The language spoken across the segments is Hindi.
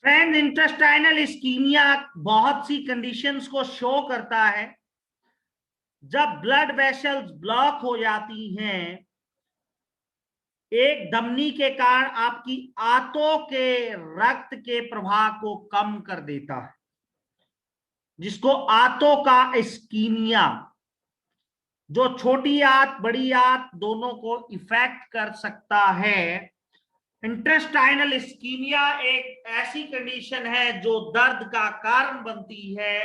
फ्रेंड, इंटेस्टाइनल इस्कीमिया बहुत सी कंडीशंस को शो करता है। जब ब्लड वेसल्स ब्लॉक हो जाती हैं एक धमनी के कारण, आपकी आंतों के रक्त के प्रवाह को कम कर देता है, जिसको आंतों का इस्कीमिया, जो छोटी आंत बड़ी आंत दोनों को इफेक्ट कर सकता है। इंटेस्टाइनल इस्कीमिया एक ऐसी कंडीशन है जो दर्द का कारण बनती है।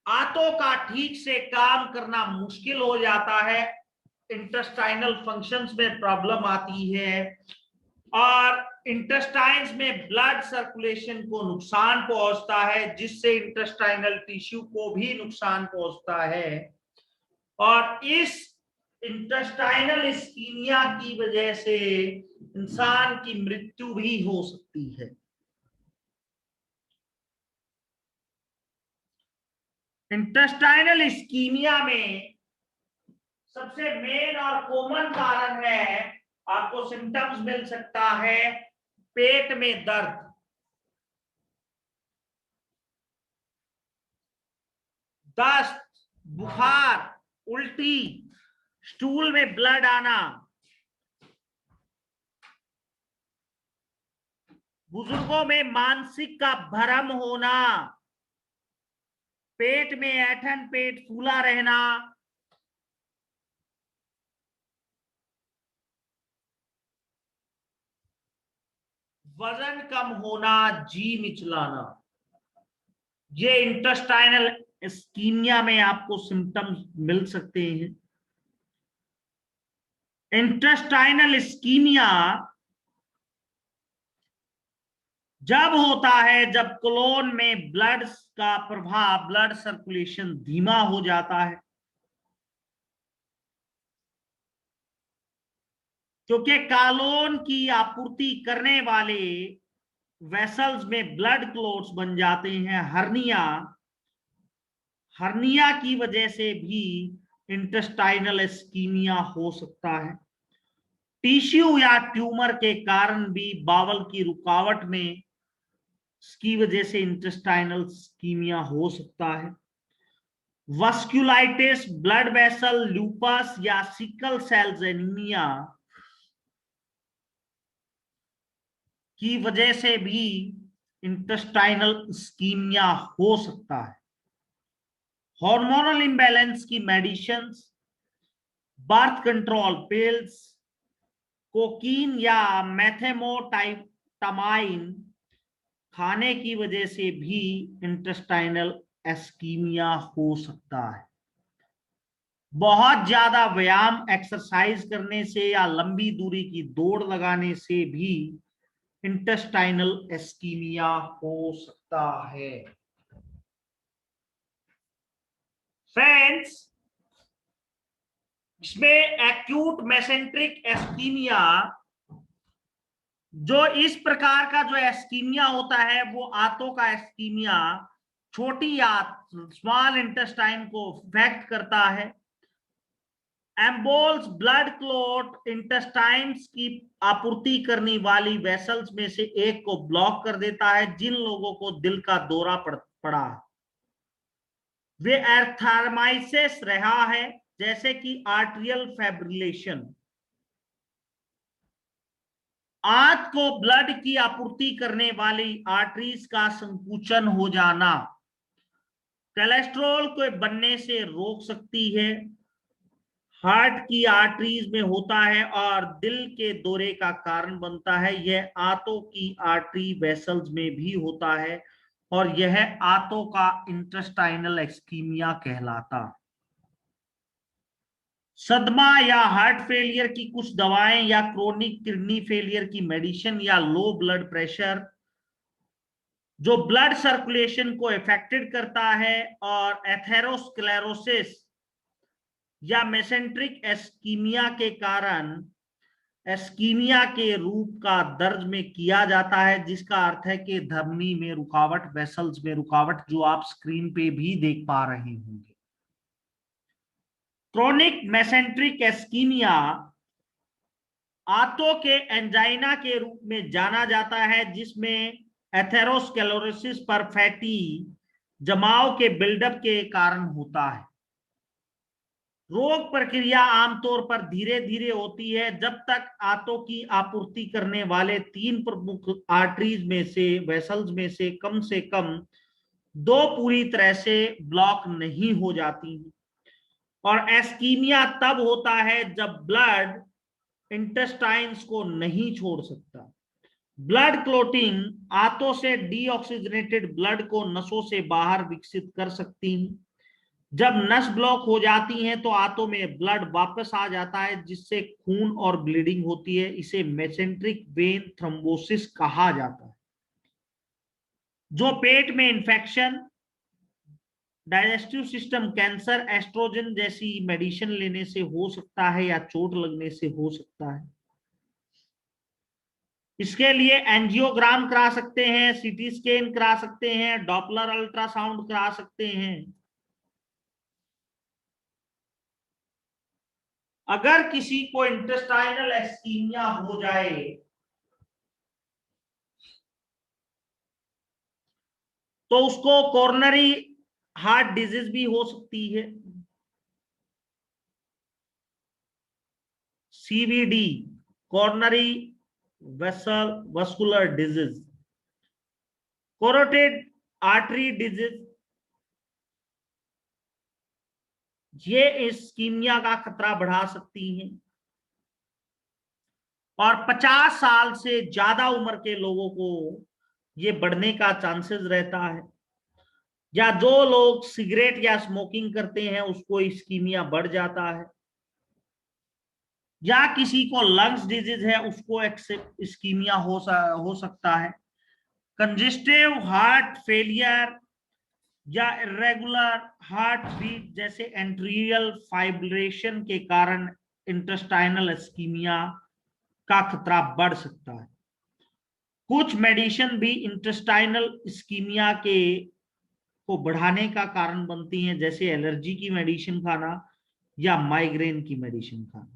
आंतों का ठीक से काम करना मुश्किल हो जाता है, इंटेस्टाइनल फंक्शंस में प्रॉब्लम आती है और इंटेस्टाइन्स में ब्लड सर्कुलेशन को नुकसान पहुंचता है, जिससे इंटेस्टाइनल टिश्यू को भी नुकसान पहुंचता है और इस इंटेस्टाइनल इस्कीमिया की वजह से इंसान की मृत्यु भी हो सकती है। इंटेस्टाइनल इस्कीमिया में सबसे मेन और कॉमन कारण है, आपको सिम्टम्स मिल सकता है पेट में दर्द, दस्त, बुखार, उल्टी, स्टूल में ब्लड आना, बुजुर्गों में मानसिक का भ्रम होना, पेट में ऐंठन, पेट फूला रहना, वजन कम होना, जी मिचलाना, ये इंटेस्टाइनल इस्कीमिया में आपको सिम्टम्स मिल सकते हैं। इंटेस्टाइनल इस्कीमिया जब होता है जब कोलोन में ब्लड का प्रवाह, ब्लड सर्कुलेशन धीमा हो जाता है, क्योंकि कॉलोन की आपूर्ति करने वाले वेसल्स में ब्लड क्लोट्स बन जाते हैं। हर्निया की वजह से भी इंटेस्टाइनल इस्कीमिया हो सकता है। टिश्यू या ट्यूमर के कारण भी बावल की रुकावट में इसकी वजह से इंटेस्टाइनल इस्कीमिया हो सकता है। वस्कुलाइटिस, ब्लड वेसल, लूपस या सिकल सेल एनीमिया की वजह से भी इंटेस्टाइनल इस्कीमिया हो सकता है। हार्मोनल इम्बैलेंस की medicines, birth control pills, cocaine या मेथेमोटामाइन खाने की वजह से भी इंटेस्टाइनल इस्कीमिया हो सकता है। बहुत ज्यादा व्यायाम, एक्सरसाइज करने से या लंबी दूरी की दौड़ लगाने से भी इंटेस्टाइनल इस्कीमिया हो सकता है। फ्रेंड्स, इसमें एक्यूट मेसेंट्रिक इस्कीमिया, जो इस प्रकार का जो इस्कीमिया होता है वो आंतों का इस्कीमिया छोटी आंत, स्मॉल इंटेस्टाइन को अफेक्ट करता है। एम्बोल्स, ब्लड क्लॉट, इंटेस्टाइन्स की आपूर्ति करने वाली वेसल्स में से एक को ब्लॉक कर देता है। जिन लोगों को दिल का दौरा पड़ा, वे एर्थराइमाइसिस रहा है, जैसे कि आर्ट्रियल फाइब्रिलेशन, आंत को ब्लड की आपूर्ति करने वाली आर्टरीज का संकुचन हो जाना, कोलेस्ट्रॉल को बनने से रोक सकती है, हार्ट की आर्टरीज में होता है और दिल के दौरे का कारण बनता है। यह आंतों की आर्टरी वेसल्स में भी होता है और यह आंतों का इंटेस्टाइनल इस्कीमिया कहलाता। सदमा या हार्ट फेलियर की कुछ दवाएं या क्रोनिक किडनी फेलियर की मेडिसिन या लो ब्लड प्रेशर जो ब्लड सर्कुलेशन को इफेक्टेड करता है और एथेरोस्क्लेरोसिस या मेसेंट्रिक एस्कीमिया के कारण एस्कीमिया के रूप का दर्ज में किया जाता है, जिसका अर्थ है कि धमनी में रुकावट, वेसल्स में रुकावट, जो आप स्क्रीन पे भी देख पा रहे होंगे। क्रोनिक मेसेंट्रिक एस्कीमिया आंतों के एंजाइना के रूप में जाना जाता है, जिसमें एथेरोस्क्लेरोसिस पर फैटी जमाव के बिल्डअप के कारण होता है। रोग प्रक्रिया आमतौर पर धीरे धीरे होती है जब तक आंतों की आपूर्ति करने वाले 3 प्रमुख आर्टरीज में से वेसल्स में से कम 2 पूरी तरह से ब्लॉक नहीं हो जाती। और एस्कीमिया तब होता है जब ब्लड इंटेस्टाइन्स को नहीं छोड़ सकता। ब्लड क्लोटिंग आंतों से डीऑक्सीजनेटेड ब्लड को नसों से बाहर विकसित कर सकती है। जब नस ब्लॉक हो जाती हैं तो आंतों में ब्लड वापस आ जाता है जिससे खून और ब्लीडिंग होती है। इसे मेसेंट्रिक वेन थ्रोम्बोसिस कहा जाता है। जो पेट में infection, digestive system cancer, estrogen जैसी मेडिसिन लेने से हो सकता है या चोट लगने से हो सकता है। इसके लिए एंजियोग्राम करा सकते हैं, सीटी स्कैन करा सकते हैं, डॉपलर अल्ट्रासाउंड करा सकते हैं। अगर किसी को इंटेस्टाइनल एस्कीमिया हो जाए तो उसको कोरोनरी हार्ट डिजीज भी हो सकती है, CVD, coronary vessel vascular disease, carotid artery disease, ये इस्कीमिया का खतरा बढ़ा सकती हैं। और 50 साल से ज्यादा उम्र के लोगों को ये बढ़ने का चांसेस रहता है, या जो लोग सिगरेट या स्मोकिंग करते हैं उसको इस्कीमिया बढ़ जाता है, या किसी को लंग्स डिजीज है उसको इस्कीमिया हो सकता है। कंजेस्टिव हार्ट फेलियर या इरेगुलर हार्ट बीट जैसे एंट्रियल फाइब्रिलेशन के कारण इंटेस्टाइनल इस्कीमिया का खतरा बढ़ सकता है। कुछ मेडिसिन भी इंटेस्टाइनल इस्कीमिया के को बढ़ाने का कारण बनती हैं, जैसे एलर्जी की मेडिसिन खाना या माइग्रेन की मेडिसिन खाना।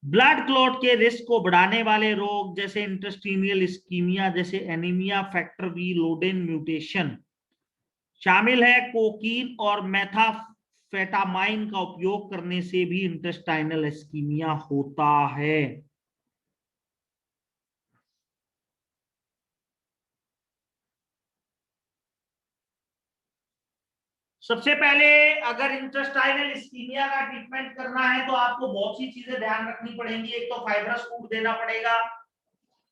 ब्लड क्लॉट के रिस्क को बढ़ाने वाले रोग जैसे इंटेस्टिनियल इस्कीमिया जैसे एनीमिया, फैक्टर वी लोडेन म्यूटेशन शामिल है। कोकीन और मेथाफेटामाइन का उपयोग करने से भी इंटेस्टाइनल इस्कीमिया होता है। सबसे पहले अगर इंटेस्टाइनल इस्कीमिया का ट्रीटमेंट करना है तो आपको बहुत सी चीजें ध्यान रखनी पड़ेंगी। एक तो फाइब्रस फूड देना पड़ेगा,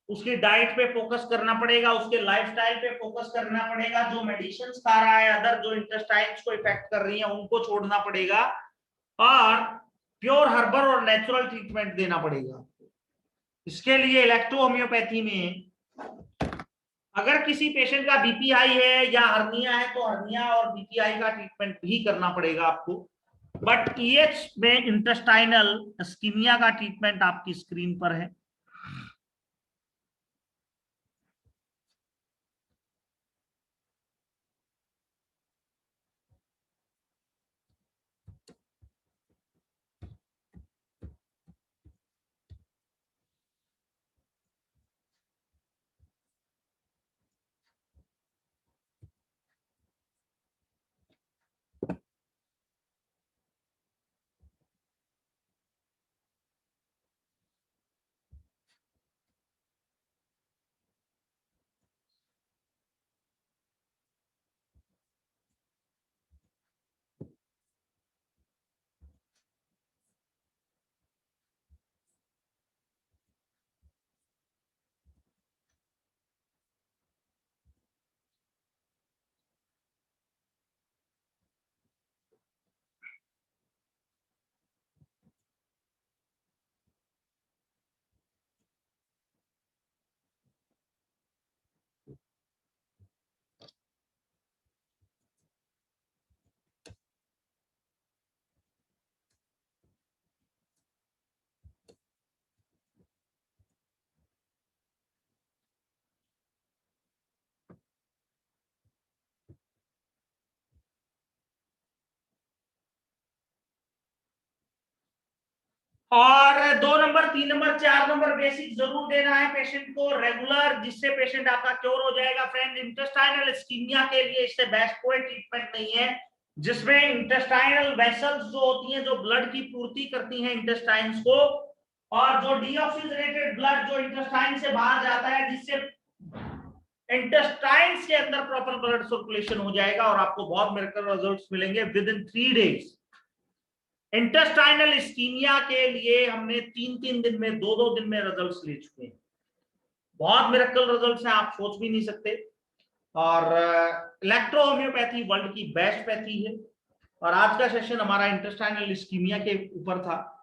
उसकी डाइट पे फोकस करना पड़ेगा, उसके लाइफस्टाइल पे फोकस करना पड़ेगा, जो मेडिसिन खा रहा है अदर जो इंटेस्टाइन्स को इफेक्ट कर रही है उनको छोड़ना पड़ेगा, और प्योर हर्बल और नेचुरल ट्रीटमेंट देना पड़ेगा। इसके लिए इलेक्ट्रो होम्योपैथी में अगर किसी पेशेंट का बीपी हाई है या हर्निया है तो हर्निया और बीपीआई का ट्रीटमेंट भी करना पड़ेगा आपको। बट ईएच में इंटेस्टाइनल इस्कीमिया का ट्रीटमेंट आपकी स्क्रीन पर है। और 2 नंबर, 3 नंबर, 4 नंबर बेसिक जरूर देना है पेशेंट को रेगुलर, जिससे पेशेंट आपका क्योर हो जाएगा। फ्रेंड, इंटेस्टाइनल इस्कीमिया के लिए इससे बेस्ट कोई ट्रीटमेंट नहीं है, जिसमें इंटेस्टाइनल वेसल्स जो होती हैं, जो ब्लड की पूर्ति करती हैं इंटेस्टाइन्स को, और जो डीऑक्सीजनेटेड ब्लड जो इंटेस्टाइन से बाहर जाता है, जिससे इंटेस्टाइन्स के अंदर प्रॉपर ब्लड सर्कुलेशन हो जाएगा और आपको बहुत मिरेकल रिजल्ट्स मिलेंगे within 3 days. Intestinal ischemia के लिए हमने 3-3 दिन में, 2-2 दिन में रिजल्ट्स ले चुके हैं। बहुत मिरेकल रिजल्ट्स हैं, आप सोच भी नहीं सकते। और इलेक्ट्रो होम्योपैथी वर्ल्ड की बेस्ट पैथी है। और आज का सेशन हमारा इंटेस्टाइनल इस्कीमिया के ऊपर था।